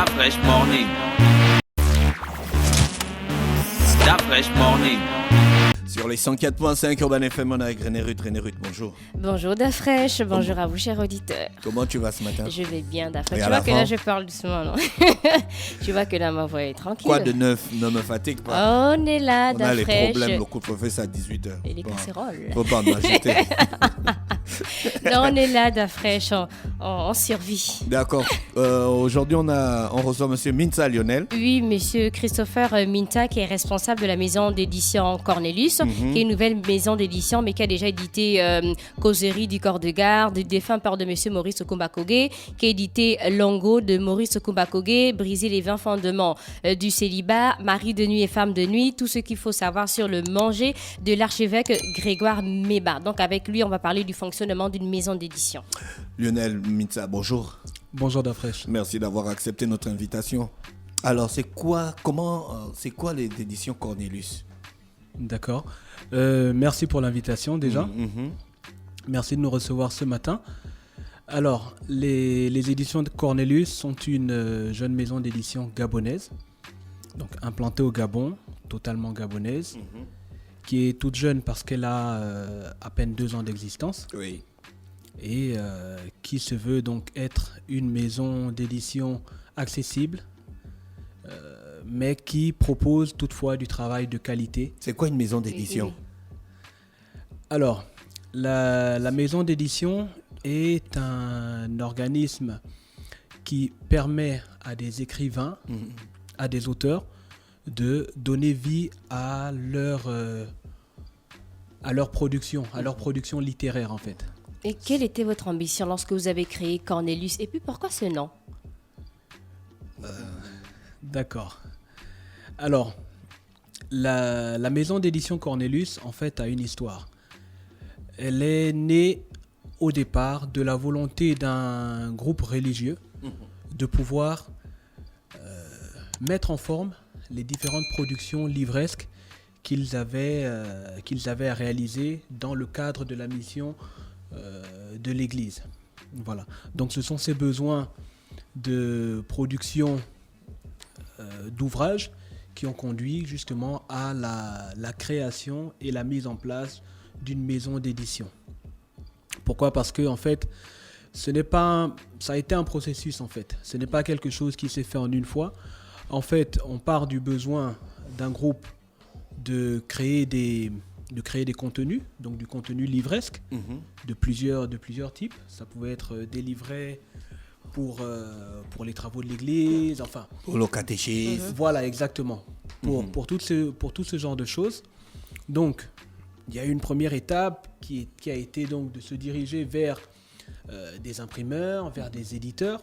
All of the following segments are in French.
Fresh Morning. Fresh Morning. Sur les 104.5 Urban FM, on a avec René Ruth, bonjour. Bonjour Dafresh, bonjour à vous chers auditeurs. Comment tu vas ce matin? Je vais bien Dafresh. Et Tu vois que là je parle doucement, non? Tu vois que là ma voix est tranquille. Quoi de neuf? Ne me fatigue pas. On est là On a les Dafresh. problèmes, le couvre-feu c'est à 18h. Et les casséroles. Faut pas en ajouter. Là on est là Dafresh en survie. D'accord. Aujourd'hui on reçoit monsieur Minta Lionel. Oui, monsieur Christopher Minta qui est responsable de la maison d'édition Cornelius, qui est une nouvelle maison d'édition mais qui a déjà édité Causerie du corps de garde, du défunt père de monsieur Maurice Okumba-Kogé, qui a édité Longo de Maurice Okumba-Kogé, Briser les 20 fondements du célibat, Mari de nuit et femme de nuit, tout ce qu'il faut savoir sur le manger de l'archevêque Grégoire Méba. Donc avec lui, on va parler du fonctionnement d'une maison d'édition. Lionel Minta, bonjour. Bonjour Dafresh. Merci d'avoir accepté notre invitation. Alors c'est quoi les éditions Cornelius? D'accord. Merci pour l'invitation déjà. Merci de nous recevoir ce matin. Alors, les éditions de Cornelius sont une jeune maison d'édition gabonaise, donc implantée au Gabon, totalement gabonaise, qui est toute jeune parce qu'elle a à peine 2 ans d'existence. Oui. Et qui se veut donc être une maison d'édition accessible, mais qui propose toutefois du travail de qualité. C'est quoi une maison d'édition? Alors, la maison d'édition est un organisme qui permet à des écrivains, à des auteurs, de donner vie à leur production, à leur production littéraire en fait. Et quelle était votre ambition lorsque vous avez créé Cornelius? Et puis pourquoi ce nom? D'accord. Alors, la maison d'édition Cornelius, en fait, a une histoire. Elle est née au départ de la volonté d'un groupe religieux de pouvoir mettre en forme les différentes productions livresques qu'ils avaient à réaliser dans le cadre de la mission de l'Église. Voilà. Donc, ce sont ces besoins de production d'ouvrages qui ont conduit justement à la création et la mise en place d'une maison d'édition. Pourquoi? Parce que en fait, ça a été un processus en fait. Ce n'est pas quelque chose qui s'est fait en une fois. En fait, on part du besoin d'un groupe de créer des contenus, donc du contenu livresque de plusieurs types. Ça pouvait être des livrets pour les travaux de l'église, enfin. Pour le catéchisme. Voilà, exactement. Pour tout ce genre de choses. Donc, il y a eu une première étape qui a été donc de se diriger vers des imprimeurs, vers des éditeurs.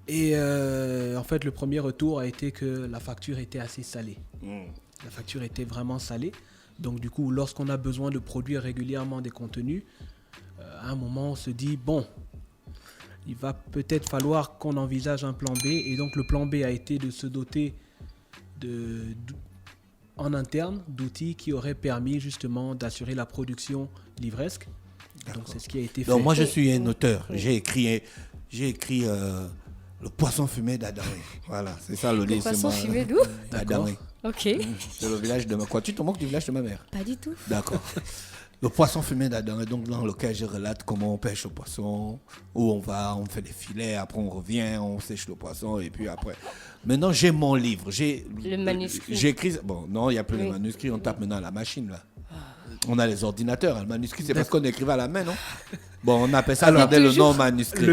Et en fait, le premier retour a été que la facture était assez salée. La facture était vraiment salée. Donc, du coup, lorsqu'on a besoin de produire régulièrement des contenus, à un moment, on se dit, bon, il va peut-être falloir qu'on envisage un plan B. Et donc, le plan B a été de se doter en interne d'outils qui auraient permis justement d'assurer la production livresque. D'accord. Donc, c'est ce qui a été fait. Donc, moi, je suis un auteur. J'ai écrit Le poisson fumé d'Adaoué. Voilà, c'est ça le livre. Le poisson fumé d'où? D'Adaoué. Ok. C'est le village de ma... Quoi, tu te moques du village de ma mère? Pas du tout. D'accord. Le poisson fumé d'Adaoué, donc dans lequel je relate comment on pêche le poisson, où on va, on fait des filets, après on revient, on sèche le poisson, et puis après... Maintenant, j'ai mon livre. Le manuscrit. J'ai écrit... Bon, non, il n'y a plus le manuscrit, on tape maintenant à la machine, là. On a les ordinateurs. Le manuscrit, c'est parce qu'on écrivait à la main, non? Bon, on appelle ça le nom manuscrit.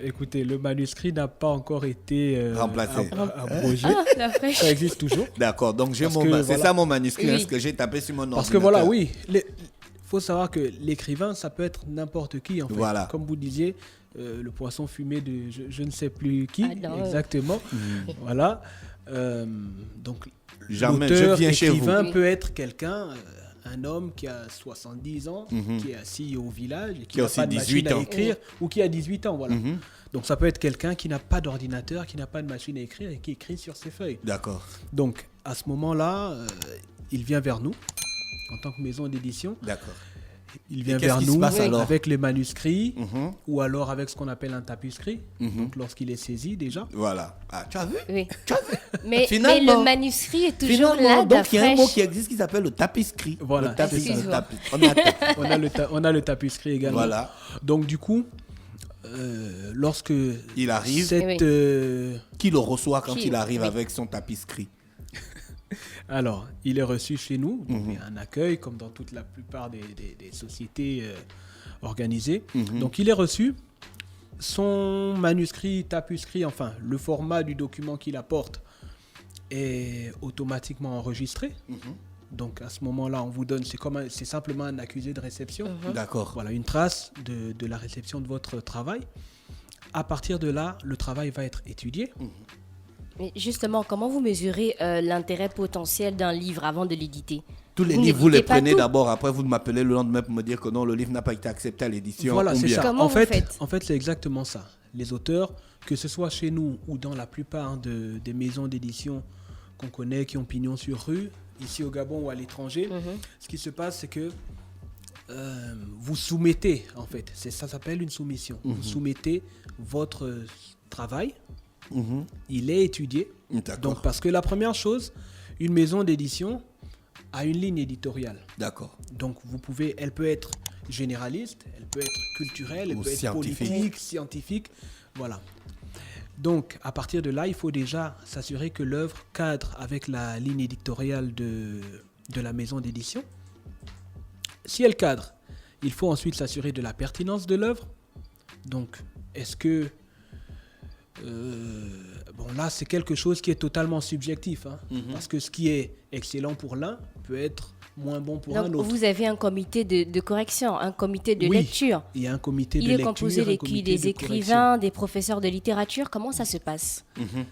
Écoutez, le manuscrit n'a pas encore été remplacé. Abrogé. La fraîche. Ça existe toujours. D'accord, donc c'est voilà. ça mon manuscrit, Oui. ce que j'ai tapé sur mon ordinateur. Parce que voilà, oui, il faut savoir que l'écrivain, ça peut être n'importe qui, en fait. Voilà. Comme vous disiez, le poisson fumé de je ne sais plus qui, non. exactement. Voilà. Donc, Jamais, je l'auteur, viens chez écrivain vous. peut être quelqu'un... un homme qui a 70 ans, qui est assis au village et qui n'a pas de machine à écrire, ou qui a 18 ans, voilà. Donc ça peut être quelqu'un qui n'a pas d'ordinateur, qui n'a pas de machine à écrire et qui écrit sur ses feuilles. D'accord. Donc à ce moment-là, il vient vers nous en tant que maison d'édition. D'accord. il vient Et qu'est-ce vers qui se nous passe alors? avec les manuscrits Mhm. ou alors avec ce qu'on appelle un tapuscrit. Donc lorsqu'il est saisi déjà. Voilà. Ah, tu as vu? Oui. Mais Finalement- le manuscrit est toujours Finalement, là, donc il y a un mot d'affreche. qui existe qui s'appelle le tapiscrit. Voilà. Le tapiscrit. Excuse-moi. On a tête. On a le tapuscrit également. Voilà. Donc du coup, lorsque Il arrive. cette, Oui. Qui le reçoit quand Qui- il arrive oui. avec son tapiscrit? alors, il est reçu chez nous, donc il y a un accueil comme dans toute la plupart des sociétés organisées. Donc il est reçu, son manuscrit, tapuscrit, enfin le format du document qu'il apporte est automatiquement enregistré. Donc à ce moment-là, on vous donne, c'est simplement un accusé de réception. D'accord. Voilà, une trace de la réception de votre travail. À partir de là, le travail va être étudié. Mais justement, comment vous mesurez l'intérêt potentiel d'un livre avant de l'éditer? Tous les Vous livres, vous les n'écoutez pas prenez tout. d'abord, après vous m'appelez le lendemain pour me dire que non, le livre n'a pas été accepté à l'édition. Voilà, ou c'est bien. ça. Comment vous faites? En fait, c'est exactement ça. Les auteurs, que ce soit chez nous ou dans la plupart des maisons d'édition qu'on connaît, qui ont pignon sur rue, ici au Gabon ou à l'étranger, ce qui se passe, c'est que vous soumettez, en fait, ça s'appelle une soumission. Vous soumettez votre travail, il est étudié. D'accord. Donc, parce que la première chose, une maison d'édition a une ligne éditoriale. D'accord. Donc, elle peut être généraliste, elle peut être culturelle, elle Ou peut être scientifique. politique, scientifique. Voilà. Donc, à partir de là, il faut déjà s'assurer que l'œuvre cadre avec la ligne éditoriale de la maison d'édition. Si elle cadre, il faut ensuite s'assurer de la pertinence de l'œuvre. Donc, est-ce que... bon, là, c'est quelque chose qui est totalement subjectif. Hein, parce que ce qui est excellent pour l'un peut être moins bon pour un Donc, autre. vous avez un comité de correction, un comité de Oui. lecture. Il y a un comité Il de est lecture, composé un comité des de écrivains, des professeurs de littérature. Comment ça se passe? correction.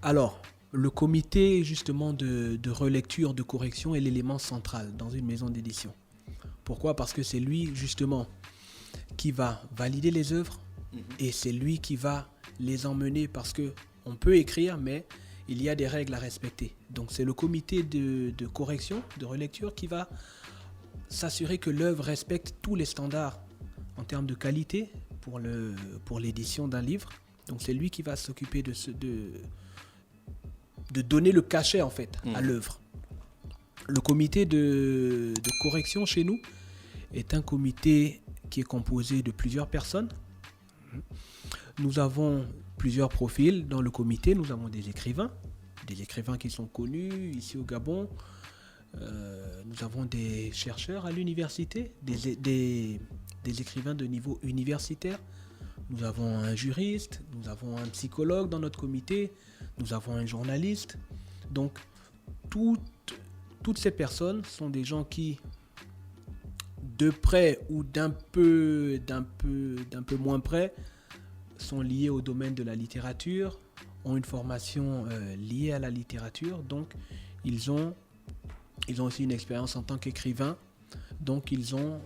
Alors, le comité justement de relecture, de correction est l'élément central dans une maison d'édition. Pourquoi? Parce que c'est lui justement qui va valider les œuvres et c'est lui qui va les emmener, parce que on peut écrire, mais il y a des règles à respecter. Donc c'est le comité de correction, de relecture qui va s'assurer que l'œuvre respecte tous les standards en termes de qualité pour l'édition d'un livre. Donc c'est lui qui va s'occuper de donner le cachet en fait à l'œuvre. Le comité de correction chez nous est un comité qui est composé de plusieurs personnes. Nous avons plusieurs profils dans le comité. Nous avons des écrivains qui sont connus ici au Gabon. Nous avons des chercheurs à l'université, des écrivains de niveau universitaire. Nous avons un juriste, nous avons un psychologue dans notre comité, nous avons un journaliste. Donc, toutes ces personnes sont des gens qui, de près ou d'un peu moins près, sont liés au domaine de la littérature, ont une formation liée à la littérature. Donc, ils ont aussi une expérience en tant qu'écrivain. Donc, ils ont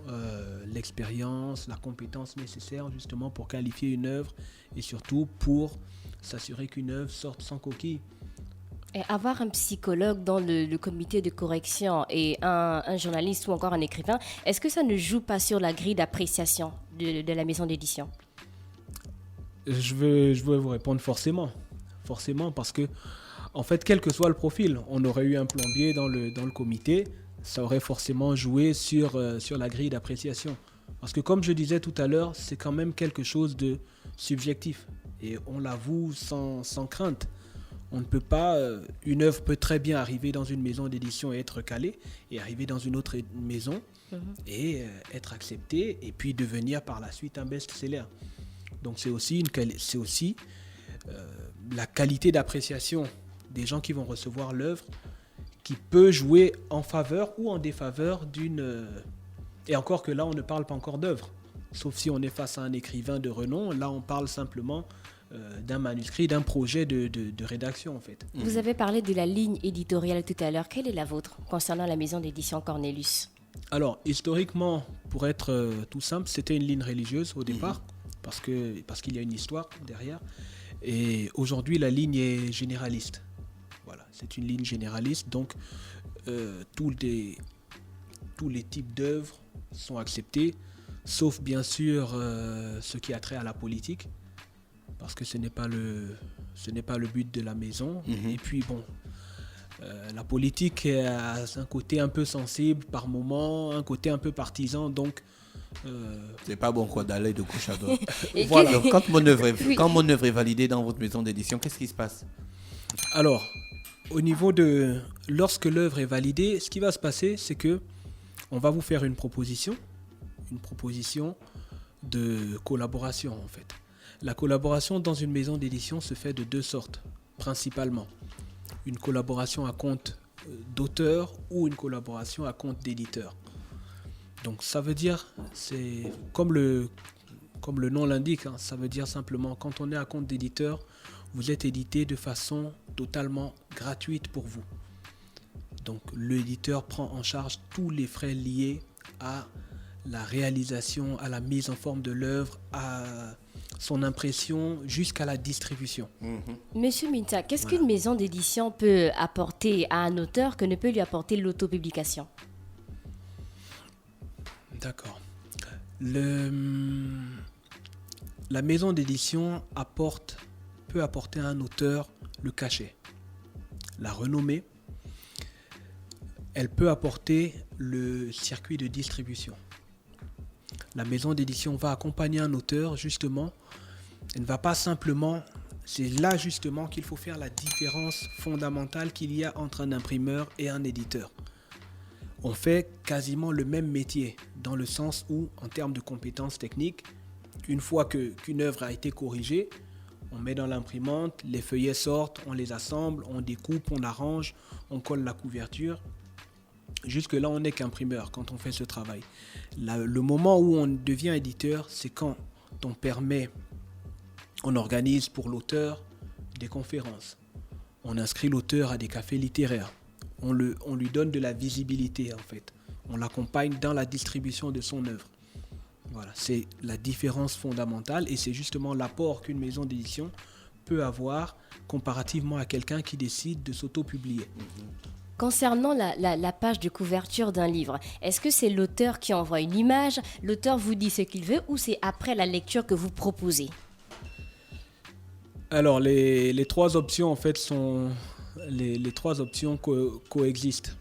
l'expérience, la compétence nécessaire justement pour qualifier une œuvre et surtout pour s'assurer qu'une œuvre sorte sans coquille. Et avoir un psychologue dans le comité de correction et un journaliste ou encore un écrivain, est-ce que ça ne joue pas sur la grille d'appréciation de la maison d'édition? Je veux vous répondre forcément, parce que en fait, quel que soit le profil, on aurait eu un plombier dans le comité, ça aurait forcément joué sur la grille d'appréciation. Parce que comme je disais tout à l'heure, c'est quand même quelque chose de subjectif. Et on l'avoue sans crainte. On ne peut pas... une œuvre peut très bien arriver dans une maison d'édition et être calée, et arriver dans une autre maison et être acceptée, et puis devenir par la suite un best-seller. Donc c'est aussi la qualité d'appréciation des gens qui vont recevoir l'œuvre qui peut jouer en faveur ou en défaveur d'une... Et encore que là, on ne parle pas encore d'œuvre. Sauf si on est face à un écrivain de renom. Là, on parle simplement d'un manuscrit, d'un projet de rédaction, en fait. Vous avez parlé de la ligne éditoriale tout à l'heure. Quelle est la vôtre concernant la maison d'édition Cornelius? Alors, historiquement, pour être tout simple, c'était une ligne religieuse au départ, parce qu'il y a une histoire derrière. Et aujourd'hui, la ligne est généraliste. Voilà, c'est une ligne généraliste. Donc, tous les types d'œuvres sont acceptés, sauf bien sûr ce qui a trait à la politique, parce que ce n'est pas le but de la maison. Et puis bon, la politique a un côté un peu sensible par moment, un côté un peu partisan, donc C'est pas bon quoi d'aller de gauche à droite. Et Voilà. que- Donc, quand mon œuvre est, Oui. quand mon œuvre est validée dans votre maison d'édition, qu'est-ce qui se passe? alors, au niveau lorsque l'œuvre est validée, ce qui va se passer, c'est que on va vous faire une proposition de collaboration en fait. La collaboration dans une maison d'édition se fait de deux sortes, principalement. Une collaboration à compte d'auteur ou une collaboration à compte d'éditeur. Donc ça veut dire, c'est comme le nom l'indique, hein, ça veut dire simplement quand on est à compte d'éditeur, vous êtes édité de façon totalement gratuite pour vous. Donc l'éditeur prend en charge tous les frais liés à la réalisation, à la mise en forme de l'œuvre, à son impression jusqu'à la distribution. Monsieur Minta, qu'est-ce qu'une maison d'édition peut apporter à un auteur que ne peut lui apporter l'autopublication? D'accord. La maison d'édition peut apporter à un auteur le cachet, la renommée. Elle peut apporter le circuit de distribution. La maison d'édition va accompagner un auteur justement. Elle ne va pas simplement. C'est là justement qu'il faut faire la différence fondamentale qu'il y a entre un imprimeur et un éditeur. On fait quasiment le même métier, dans le sens où, en termes de compétences techniques, une fois qu'une œuvre a été corrigée, on met dans l'imprimante, les feuillets sortent, on les assemble, on découpe, on arrange, on colle la couverture. Jusque-là, on n'est qu'imprimeur quand on fait ce travail. Le moment où on devient éditeur, c'est quand on organise pour l'auteur des conférences. On inscrit l'auteur à des cafés littéraires. On lui donne de la visibilité en fait. On l'accompagne dans la distribution de son œuvre. Voilà, c'est la différence fondamentale et c'est justement l'apport qu'une maison d'édition peut avoir comparativement à quelqu'un qui décide de s'auto-publier. Concernant la page de couverture d'un livre, est-ce que c'est l'auteur qui envoie une image, l'auteur vous dit ce qu'il veut ou c'est après la lecture que vous proposez? Alors les trois options en fait sont les trois options coexistent.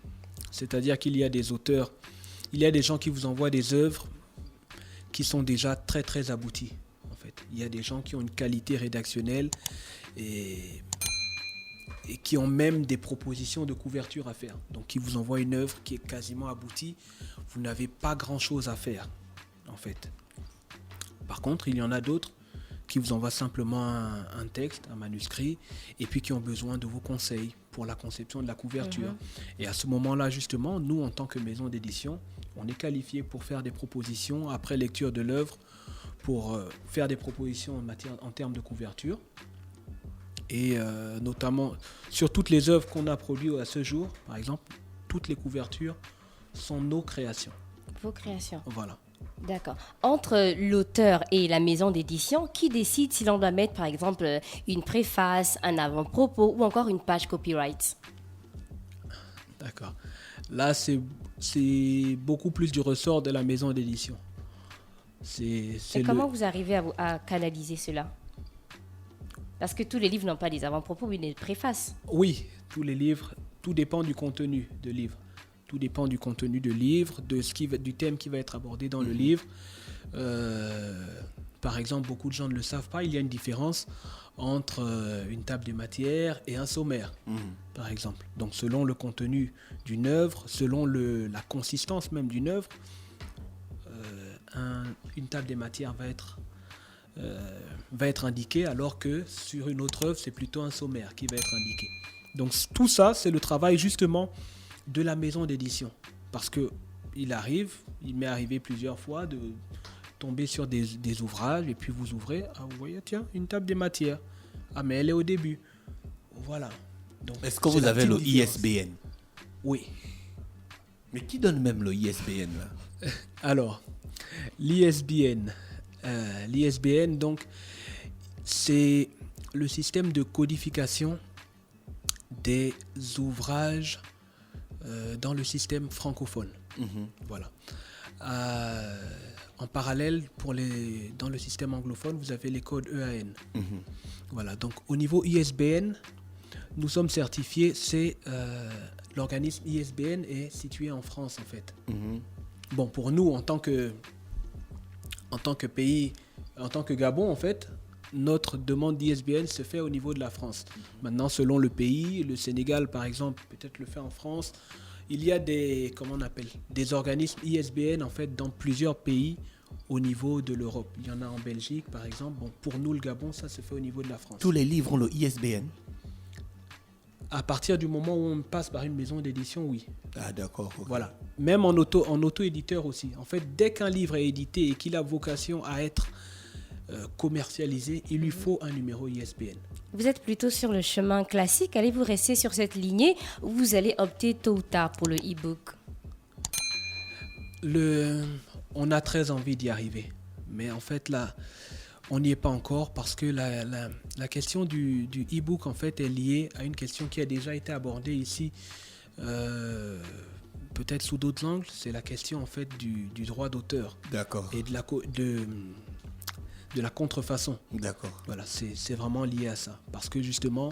C'est-à-dire qu'il y a des auteurs, il y a des gens qui vous envoient des œuvres qui sont déjà très très abouties en fait. Il y a des gens qui ont une qualité rédactionnelle et qui ont même des propositions de couverture à faire. Donc qui vous envoient une œuvre qui est quasiment aboutie, vous n'avez pas grand-chose à faire en fait. Par contre, il y en a d'autres qui vous envoient simplement un texte, un manuscrit, et puis qui ont besoin de vos conseils pour la conception de la couverture. Et à ce moment-là, justement, nous, en tant que maison d'édition, on est qualifié pour faire des propositions après lecture de l'œuvre, pour faire des propositions en termes de couverture. Et notamment, sur toutes les œuvres qu'on a produites à ce jour, par exemple, toutes les couvertures sont nos créations. Vos créations. Voilà. D'accord. Entre l'auteur et la maison d'édition, qui décide si l'on doit mettre, par exemple, une préface, un avant-propos ou encore une page copyright? D'accord. Là, c'est beaucoup plus du ressort de la maison d'édition. Et comment vous arrivez à canaliser cela? Parce que tous les livres n'ont pas des avant-propos, mais des préfaces. Oui, tous les livres, tout dépend du contenu de livre. Tout dépend du contenu de livre, du thème qui va être abordé dans le livre. Par exemple, beaucoup de gens ne le savent pas, il y a une différence entre une table des matières et un sommaire, par exemple. Donc, selon le contenu d'une œuvre, selon la consistance même d'une œuvre, une table des matières va être indiquée, alors que sur une autre œuvre, c'est plutôt un sommaire qui va être indiqué. Donc, tout ça, c'est le travail justement de la maison d'édition, parce que il m'est arrivé plusieurs fois de tomber sur des ouvrages et puis vous ouvrez, vous voyez, tiens, une table des matières, mais elle est au début, voilà. Donc, Est-ce que vous avez le ISBN? Oui. Mais qui donne même le ISBN là? Alors, l'ISBN, donc, c'est le système de codification des ouvrages dans le système francophone. Voilà. En parallèle, dans le système anglophone, vous avez les codes EAN. Voilà, donc au niveau ISBN, nous sommes certifiés, l'organisme ISBN est situé en France en fait. Bon, pour nous, en tant que pays, en tant que Gabon en fait, notre demande d'ISBN se fait au niveau de la France. Maintenant, selon le pays, le Sénégal par exemple, peut-être le fait en France. Il y a des organismes ISBN en fait dans plusieurs pays au niveau de l'Europe. Il y en a en Belgique par exemple. Bon, pour nous, le Gabon, ça se fait au niveau de la France. Tous les livres ont le ISBN? À partir du moment où on passe par une maison d'édition, oui. Ah d'accord. Okay. Voilà. Même en auto-éditeur aussi. En fait, dès qu'un livre est édité et qu'il a vocation à être commercialisé, il lui faut un numéro ISBN. Vous êtes plutôt sur le chemin classique. Allez-vous rester sur cette lignée ou vous allez opter tôt ou tard pour le e-book? On a très envie d'y arriver. Mais en fait, là, on n'y est pas encore parce que la question du e-book en fait est liée à une question qui a déjà été abordée ici, peut-être sous d'autres angles. C'est la question en fait du droit d'auteur. D'accord. Et de la contrefaçon. D'accord. Voilà, c'est vraiment lié à ça. Parce que justement,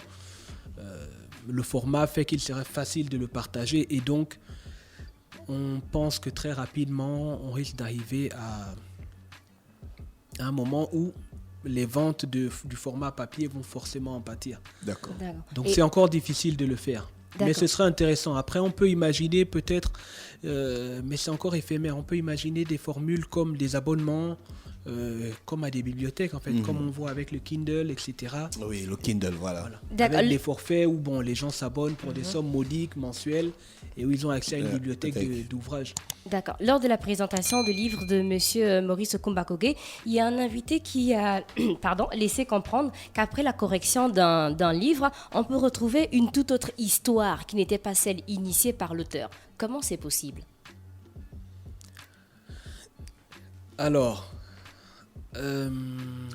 le format fait qu'il serait facile de le partager et donc on pense que très rapidement, on risque d'arriver à un moment où les ventes du format papier vont forcément en pâtir. D'accord. Donc c'est encore difficile de le faire. Mais ce serait intéressant. Après, on peut imaginer peut-être, mais c'est encore éphémère, on peut imaginer des formules comme des abonnements, comme à des bibliothèques, en fait, comme on voit avec le Kindle, etc. Oui, le Kindle, voilà. Avec des forfaits où les gens s'abonnent pour des sommes modiques, mensuelles, et où ils ont accès à une bibliothèque d'ouvrages. D'accord. Lors de la présentation du livre de Monsieur Maurice Okumba-Kogué, il y a un invité qui a laissé comprendre qu'après la correction d'un livre, on peut retrouver une toute autre histoire qui n'était pas celle initiée par l'auteur. Comment c'est possible? Alors...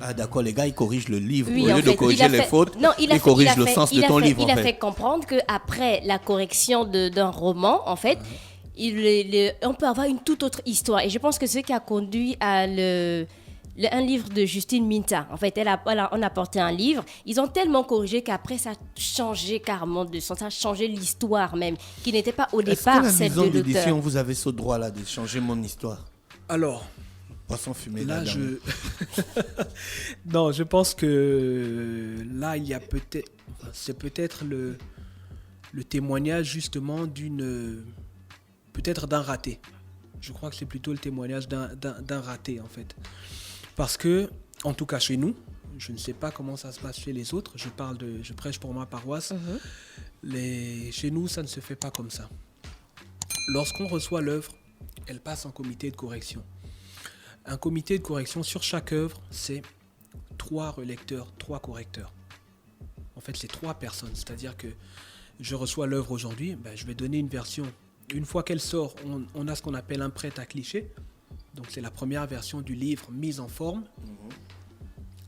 Ah d'accord, les gars, ils corrigent le livre. Oui, au lieu de corriger les fautes, ils corrigent le sens de ton livre. Il a fait comprendre qu'après la correction d'un roman, en fait, on peut avoir une toute autre histoire. Et je pense que ce qui a conduit à un livre de Justine Minta. En fait, on a porté un livre. Ils ont tellement corrigé qu'après, ça a changé carrément de sens. Ça a changé l'histoire même, qui n'était pas au départ celle de l'auteur. Est-ce que la maison d'édition, vous avez ce droit-là de changer mon histoire? Alors... Poisson fumé là, non, je pense que là, il y a c'est peut-être le témoignage justement peut-être d'un raté. Je crois que c'est plutôt le témoignage d'un raté en fait. Parce que, en tout cas chez nous, je ne sais pas comment ça se passe chez les autres, je prêche pour ma paroisse, chez nous, ça ne se fait pas comme ça. Lorsqu'on reçoit l'œuvre, elle passe en comité de correction. Un comité de correction sur chaque œuvre, c'est 3 relecteurs, 3 correcteurs. En fait, c'est 3 personnes. C'est-à-dire que je reçois l'œuvre aujourd'hui, je vais donner une version. Une fois qu'elle sort, on a ce qu'on appelle un prêt à cliché. Donc, c'est la première version du livre mise en forme.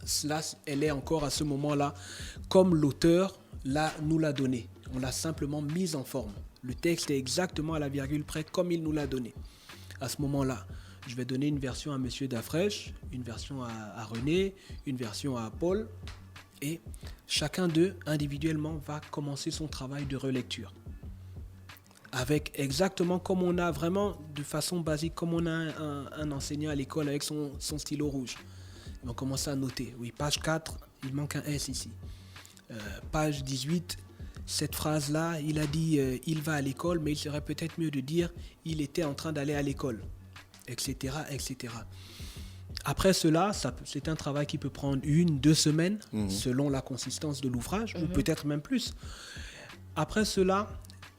Cela, elle est encore à ce moment-là, comme l'auteur nous l'a donné. On l'a simplement mise en forme. Le texte est exactement à la virgule près comme il nous l'a donné. À ce moment-là, je vais donner une version à Monsieur Dafresh, une version à René, une version à Paul. Et chacun d'eux, individuellement, va commencer son travail de relecture. Avec exactement comme on a vraiment, de façon basique, comme on a un enseignant à l'école avec son stylo rouge. Ils vont commencer à noter. Oui, page 4, il manque un S ici. Page 18, cette phrase-là, il a dit « il va à l'école », mais il serait peut-être mieux de dire « il était en train d'aller à l'école ». Etc., etc. Après cela, c'est un travail qui peut prendre 1-2 semaines, selon la consistance de l'ouvrage, ou peut-être même plus. Après cela,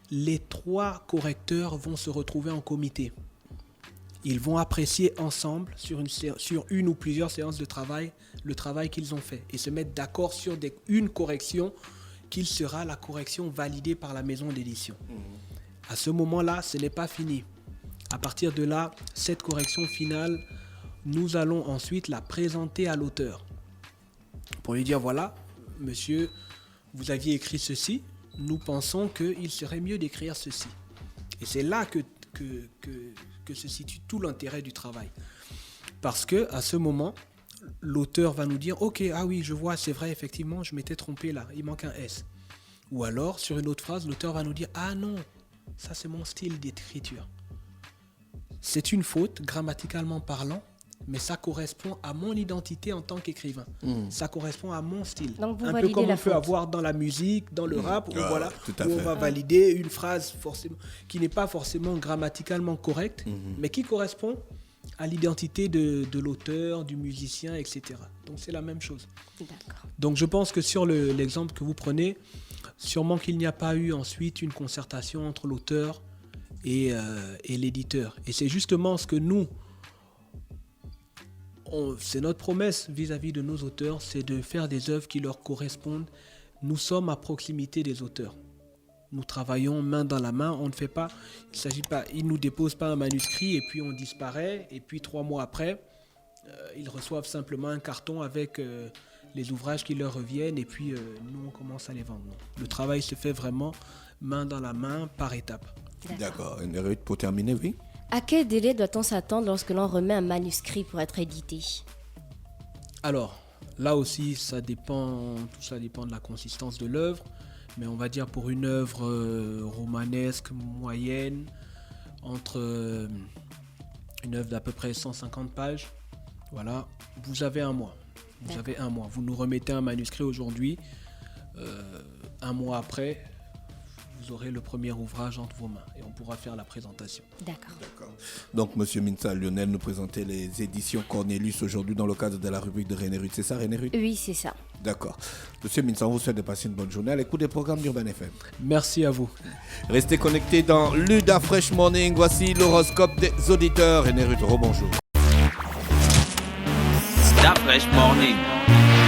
les 3 correcteurs vont se retrouver en comité. Ils vont apprécier ensemble, sur une ou plusieurs séances de travail, le travail qu'ils ont fait, et se mettre d'accord sur une correction qui sera la correction validée par la maison d'édition. À ce moment-là, ce n'est pas fini. À partir de là, cette correction finale, nous allons ensuite la présenter à l'auteur. Pour lui dire, voilà, monsieur, vous aviez écrit ceci, nous pensons qu'il serait mieux d'écrire ceci. Et c'est là que que se situe tout l'intérêt du travail. Parce que à ce moment, l'auteur va nous dire « Ok, ah oui, je vois, c'est vrai, effectivement, je m'étais trompé là, il manque un S. » Ou alors, sur une autre phrase, l'auteur va nous dire « Ah non, ça c'est mon style d'écriture. C'est une faute, grammaticalement parlant, mais ça correspond à mon identité en tant qu'écrivain. Ça correspond à mon style. » Donc vous un peu validez comme la on peut faute. avoir dans la musique, dans le rap, où, voilà, tout à où on fait. va valider une phrase forcément, qui n'est pas forcément grammaticalement correcte, mais qui correspond à l'identité de l'auteur, du musicien, etc. Donc c'est la même chose. D'accord. Donc je pense que sur l'exemple que vous prenez, sûrement qu'il n'y a pas eu ensuite une concertation entre l'auteur et l'éditeur. Et c'est justement ce que nous, c'est notre promesse vis-à-vis de nos auteurs, c'est de faire des œuvres qui leur correspondent. Nous sommes à proximité des auteurs. Nous travaillons main dans la main, on ne fait pas, il s'agit pas, ils ne nous déposent pas un manuscrit et puis on disparaît, et puis 3 mois après, ils reçoivent simplement un carton avec les ouvrages qui leur reviennent, et puis nous on commence à les vendre. Non. Le travail se fait vraiment main dans la main, par étapes. D'accord. Nérude, pour terminer, oui. À quel délai doit-on s'attendre lorsque l'on remet un manuscrit pour être édité? Alors, là aussi, tout ça dépend de la consistance de l'œuvre. Mais on va dire pour une œuvre romanesque moyenne, entre une œuvre d'à peu près 150 pages, voilà, vous avez un mois. Vous avez un mois. Vous nous remettez un manuscrit aujourd'hui, un mois après, vous aurez le premier ouvrage entre vos mains et on pourra faire la présentation. D'accord. Donc, Monsieur Minsa Lionel nous présentait les éditions Cornelius aujourd'hui dans le cadre de la rubrique de René Rude. C'est ça, René Rude? Oui, c'est ça. D'accord. Monsieur Minsa, on vous souhaite de passer une bonne journée à l'écoute des programmes d'Urban FM. Merci à vous. Restez connectés dans Luda Fresh Morning. Voici l'horoscope des auditeurs. René Rude, rebonjour. That fresh morning.